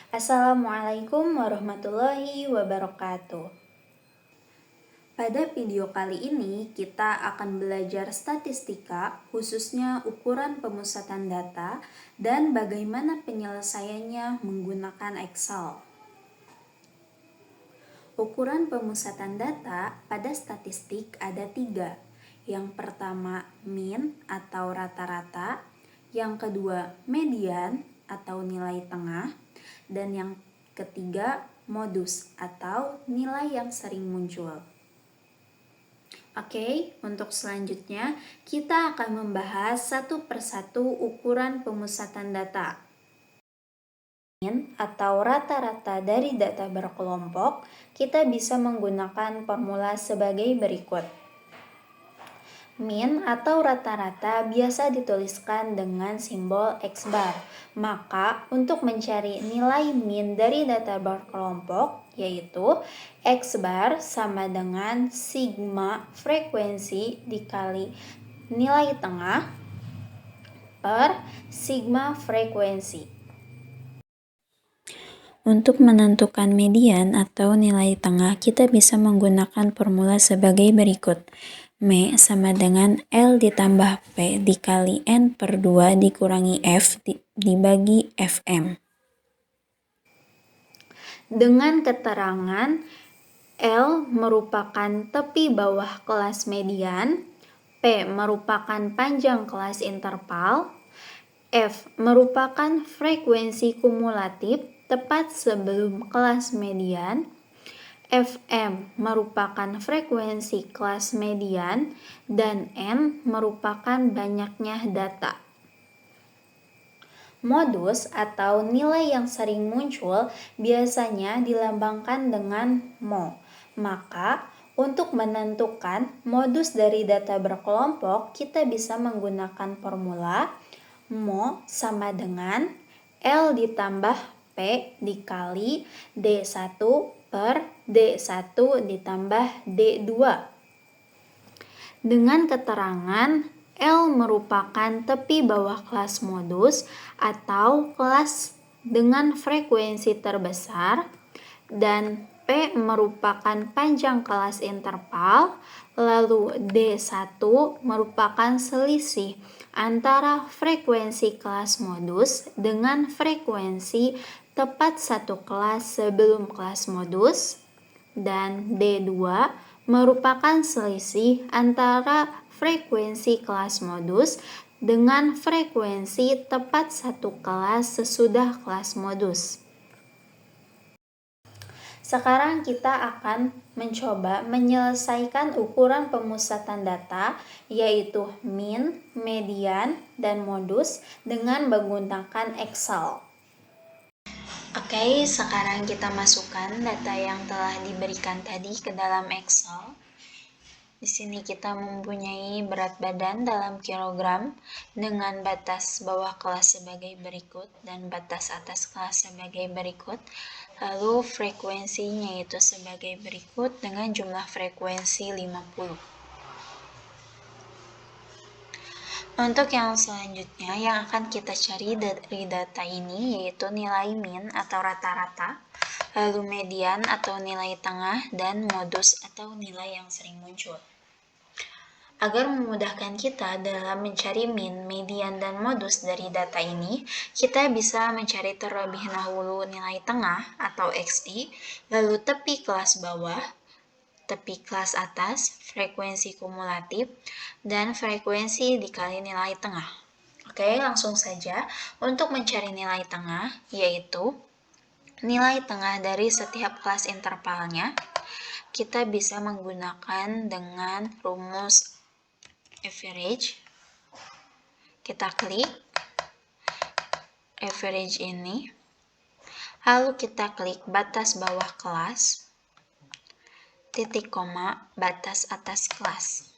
Assalamualaikum warahmatullahi wabarakatuh. Pada video kali ini, kita akan belajar statistika, khususnya ukuran pemusatan data, dan bagaimana penyelesaiannya menggunakan Excel. Ukuran pemusatan data pada statistik ada 3. Yang pertama, mean atau rata-rata. Yang kedua, median atau nilai tengah. Dan yang ketiga, modus atau nilai yang sering muncul. Oke, untuk selanjutnya kita akan membahas satu persatu ukuran pemusatan data. Mean atau rata-rata dari data berkelompok, kita bisa menggunakan formula sebagai berikut. Mean atau rata-rata biasa dituliskan dengan simbol X bar. Maka untuk mencari nilai mean dari data berkelompok, yaitu X bar sama dengan sigma frekuensi dikali nilai tengah per sigma frekuensi. Untuk menentukan median atau nilai tengah, kita bisa menggunakan formula sebagai berikut. M sama dengan L ditambah P dikali N per 2 dikurangi F dibagi Fm. Dengan keterangan L merupakan tepi bawah kelas median, P merupakan panjang kelas interval, F merupakan frekuensi kumulatif tepat sebelum kelas median, Fm merupakan frekuensi kelas median, dan N merupakan banyaknya data. Modus atau nilai yang sering muncul biasanya dilambangkan dengan mo. Maka, untuk menentukan modus dari data berkelompok, kita bisa menggunakan formula mo sama dengan L ditambah P dikali D1 per D1 ditambah D2. Dengan keterangan L merupakan tepi bawah kelas modus atau kelas dengan frekuensi terbesar, dan P merupakan panjang kelas interval, lalu D1 merupakan selisih antara frekuensi kelas modus dengan frekuensi tepat satu kelas sebelum kelas modus, dan D2 merupakan selisih antara frekuensi kelas modus dengan frekuensi tepat satu kelas sesudah kelas modus. Sekarang kita akan mencoba menyelesaikan ukuran pemusatan data, yaitu mean, median, dan modus dengan menggunakan Excel. Oke, sekarang kita masukkan data yang telah diberikan tadi ke dalam Excel. Di sini kita mempunyai berat badan dalam kilogram dengan batas bawah kelas sebagai berikut dan batas atas kelas sebagai berikut. Lalu frekuensinya itu sebagai berikut dengan jumlah frekuensi 50. Untuk yang selanjutnya yang akan kita cari dari data ini yaitu nilai mean atau rata-rata, lalu median atau nilai tengah, dan modus atau nilai yang sering muncul. Agar memudahkan kita dalam mencari mean, median, dan modus dari data ini, kita bisa mencari terlebih dahulu nilai tengah atau XI, lalu tepi kelas bawah, tepi kelas atas, frekuensi kumulatif, dan frekuensi dikali nilai tengah. Oke, langsung saja untuk mencari nilai tengah, yaitu nilai tengah dari setiap kelas intervalnya, kita bisa menggunakan dengan rumus average. Kita klik average ini, lalu kita klik batas bawah kelas, titik koma, batas atas kelas,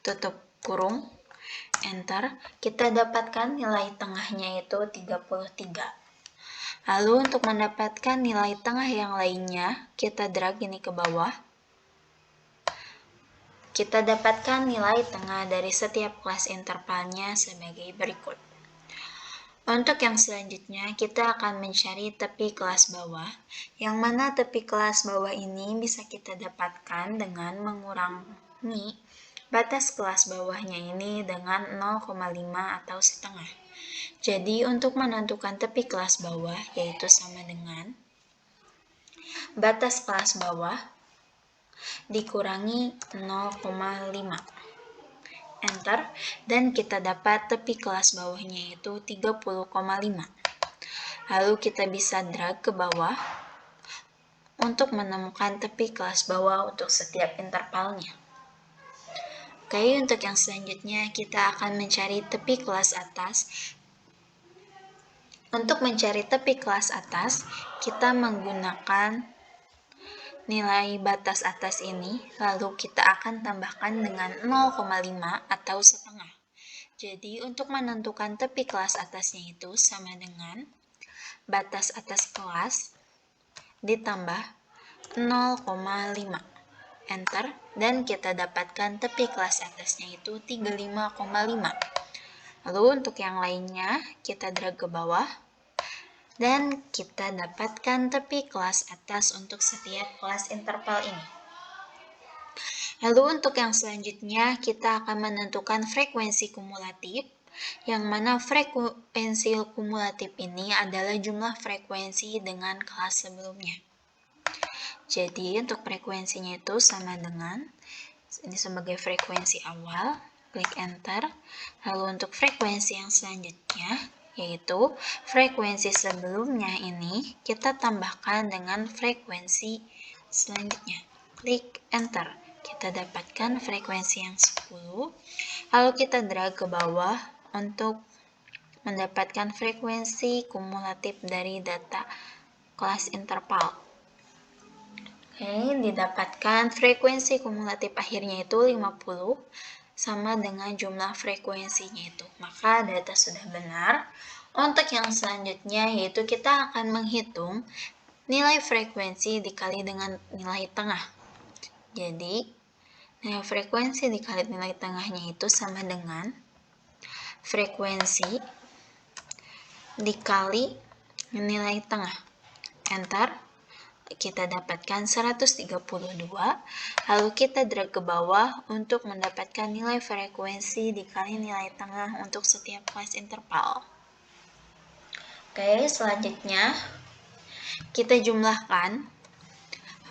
tutup kurung, enter. Kita dapatkan nilai tengahnya itu 33. Lalu untuk mendapatkan nilai tengah yang lainnya, kita drag ini ke bawah. Kita dapatkan nilai tengah dari setiap kelas intervalnya sebagai berikut. Untuk yang selanjutnya, kita akan mencari tepi kelas bawah, yang mana tepi kelas bawah ini bisa kita dapatkan dengan mengurangi batas kelas bawahnya ini dengan 0,5 atau setengah. Jadi, untuk menentukan tepi kelas bawah, yaitu sama dengan batas kelas bawah dikurangi 0,5. Enter, dan kita dapat tepi kelas bawahnya yaitu 30,5. Lalu kita bisa drag ke bawah untuk menemukan tepi kelas bawah untuk setiap intervalnya. Oke, untuk yang selanjutnya kita akan mencari tepi kelas atas. Untuk mencari tepi kelas atas, kita menggunakan nilai batas atas ini, lalu kita akan tambahkan dengan 0,5 atau setengah. Jadi, untuk menentukan tepi kelas atasnya itu sama dengan batas atas kelas ditambah 0,5. Enter, dan kita dapatkan tepi kelas atasnya itu 35,5. Lalu untuk yang lainnya, kita drag ke bawah, dan kita dapatkan tepi kelas atas untuk setiap kelas interval ini. Lalu untuk yang selanjutnya, kita akan menentukan frekuensi kumulatif, yang mana frekuensi kumulatif ini adalah jumlah frekuensi dengan kelas sebelumnya. Jadi untuk frekuensinya itu sama dengan, ini sebagai frekuensi awal, klik enter. Lalu untuk frekuensi yang selanjutnya, yaitu frekuensi sebelumnya ini kita tambahkan dengan frekuensi selanjutnya, klik enter. Kita dapatkan frekuensi yang 10, lalu kita drag ke bawah untuk mendapatkan frekuensi kumulatif dari data kelas interval. Oke, didapatkan frekuensi kumulatif akhirnya itu 50 sama dengan jumlah frekuensinya itu. Maka data sudah benar. Untuk yang selanjutnya yaitu kita akan menghitung nilai frekuensi dikali dengan nilai tengah. Jadi, nilai frekuensi dikali nilai tengahnya itu sama dengan frekuensi dikali nilai tengah. Enter. Kita dapatkan 132, lalu kita drag ke bawah untuk mendapatkan nilai frekuensi dikali nilai tengah untuk setiap kelas interval. Oke, selanjutnya kita jumlahkan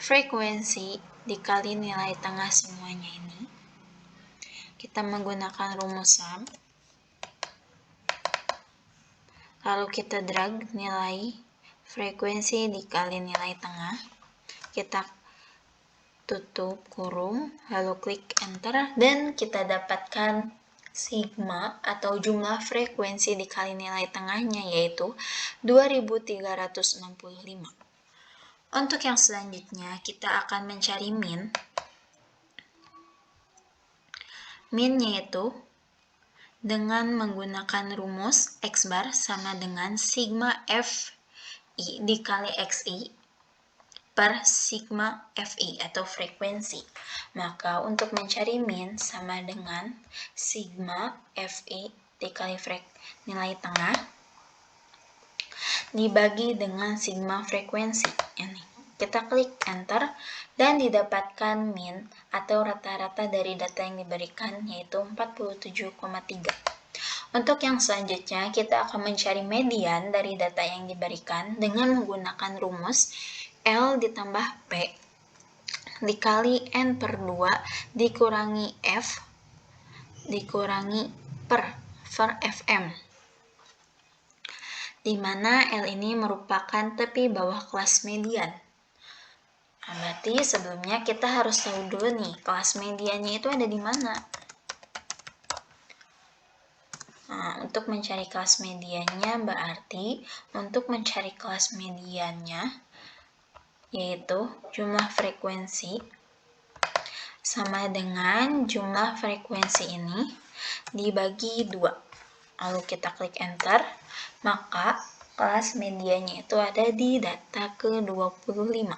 frekuensi dikali nilai tengah semuanya ini. Kita menggunakan rumus sum, lalu kita drag nilai frekuensi dikali nilai tengah, kita tutup kurung, lalu klik enter, dan kita dapatkan sigma atau jumlah frekuensi dikali nilai tengahnya yaitu 2365. Untuk yang selanjutnya kita akan mencari min. Min yaitu dengan menggunakan rumus X bar sama dengan sigma Fi dikali Xi per sigma Fi atau frekuensi. Maka untuk mencari min sama dengan sigma Fi dikali nilai tengah dibagi dengan sigma frekuensi. Ini. Kita klik enter dan didapatkan min atau rata-rata dari data yang diberikan yaitu 47,3. Untuk yang selanjutnya kita akan mencari median dari data yang diberikan dengan menggunakan rumus L ditambah P dikali N per 2 dikurangi F dikurangi per Fm, di mana L ini merupakan tepi bawah kelas median. Nah, berarti sebelumnya kita harus tahu dulu nih kelas mediannya itu ada di mana. Nah, untuk mencari kelas mediannya berarti untuk mencari kelas mediannya yaitu jumlah frekuensi sama dengan jumlah frekuensi ini dibagi 2. Lalu kita klik enter, maka kelas mediannya itu ada di data ke-25.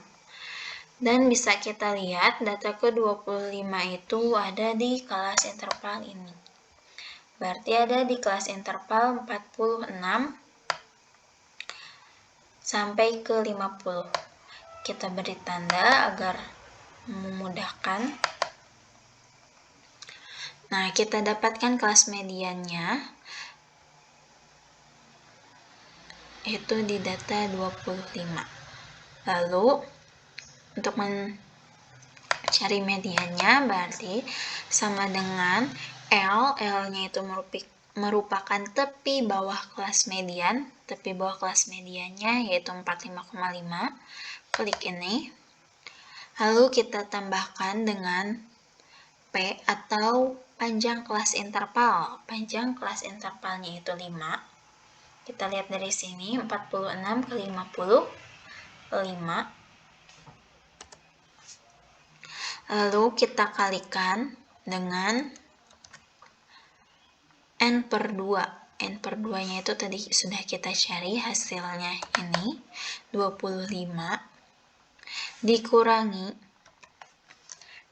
Dan bisa kita lihat data ke-25 itu ada di kelas interval ini. Berarti ada di kelas interval 46 sampai ke 50. Kita beri tanda agar memudahkan. Nah, kita dapatkan kelas mediannya, itu di data 25. Lalu, untuk mencari mediannya berarti sama dengan L-nya itu merupakan tepi bawah kelas median. Tepi bawah kelas mediannya yaitu 45,5. Klik ini. Lalu kita tambahkan dengan P atau panjang kelas interval. Panjang kelas intervalnya itu 5. Kita lihat dari sini 46 ke 50, 5. Lalu kita kalikan dengan N per 2. N per 2-nya itu tadi sudah kita cari, hasilnya ini 25 dikurangi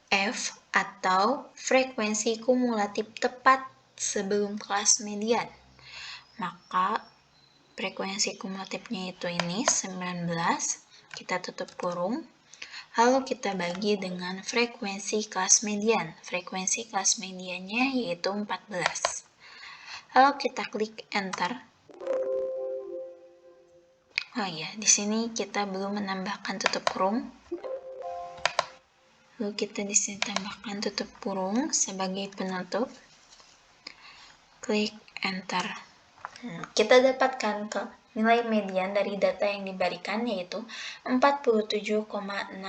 F atau frekuensi kumulatif tepat sebelum kelas median. Maka frekuensi kumulatifnya itu ini 19, kita tutup kurung. Lalu kita bagi dengan frekuensi kelas median. Frekuensi kelas mediannya yaitu 14. Lalu kita klik enter. Oh iya, di sini kita belum menambahkan tutup kurung. Lalu kita di sini tambahkan tutup kurung sebagai penutup. Klik enter. Kita dapatkan ke nilai median dari data yang diberikan yaitu 47,6429.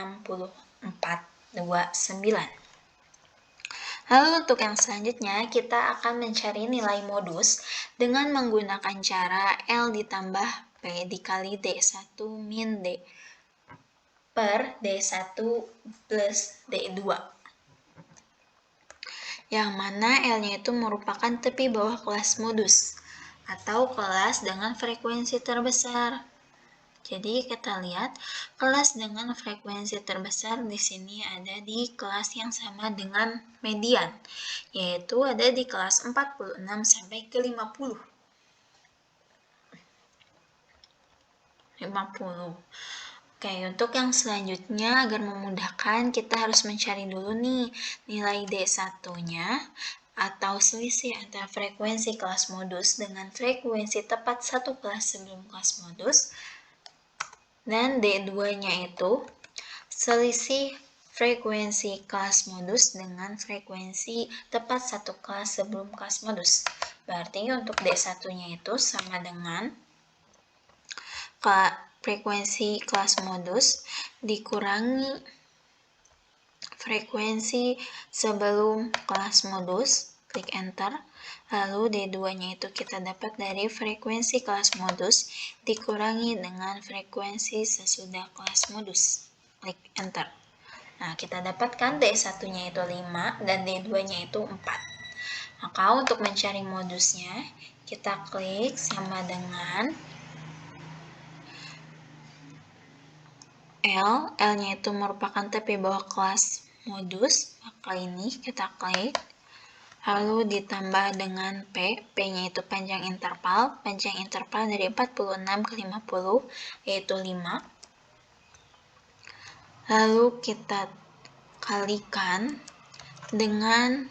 Lalu untuk yang selanjutnya kita akan mencari nilai modus dengan menggunakan cara L ditambah P dikali D1 min D per D1 plus D2. Yang mana L-nya itu merupakan tepi bawah kelas modus atau kelas dengan frekuensi terbesar. Jadi kita lihat kelas dengan frekuensi terbesar di sini ada di kelas yang sama dengan median, yaitu ada di kelas 46 sampai ke 50. 50. Oke, untuk yang selanjutnya agar memudahkan kita harus mencari dulu nih nilai D1-nya atau selisih antara frekuensi kelas modus dengan frekuensi tepat satu kelas sebelum kelas modus. Dan D2-nya itu selisih frekuensi kelas modus dengan frekuensi tepat satu kelas sebelum kelas modus. Berarti untuk D1-nya itu sama dengan frekuensi kelas modus dikurangi frekuensi sebelum kelas modus. Klik enter. Lalu D2-nya itu kita dapat dari frekuensi kelas modus dikurangi dengan frekuensi sesudah kelas modus. Klik enter. Nah, kita dapatkan D1-nya itu 5 dan D2-nya itu 4. Maka untuk mencari modusnya, kita klik sama dengan L-nya itu merupakan tepi bawah kelas modus, maka ini kita klik. Lalu ditambah dengan P-nya itu panjang interval dari 46 ke 50, yaitu 5. Lalu kita kalikan dengan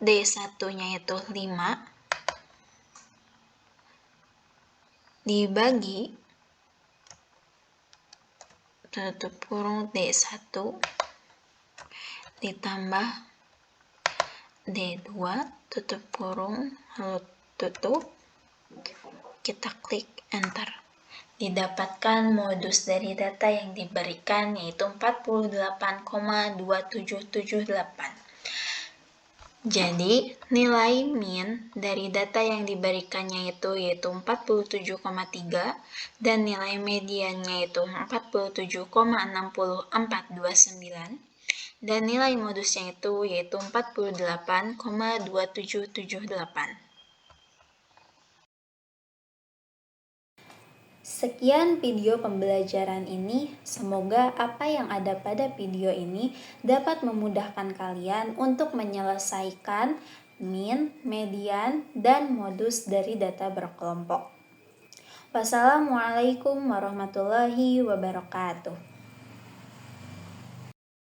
D1-nya itu 5, dibagi tutup kurung D1 ditambah D2 tutup kurung lalu tutup, kita klik enter. Didapatkan modus dari data yang diberikan yaitu 48,2778. Jadi, nilai min dari data yang diberikannya itu yaitu 47,3 dan nilai mediannya itu 47,60429 dan nilai modusnya itu yaitu 48,2778. Sekian video pembelajaran ini, semoga apa yang ada pada video ini dapat memudahkan kalian untuk menyelesaikan min, median, dan modus dari data berkelompok. Wassalamualaikum warahmatullahi wabarakatuh.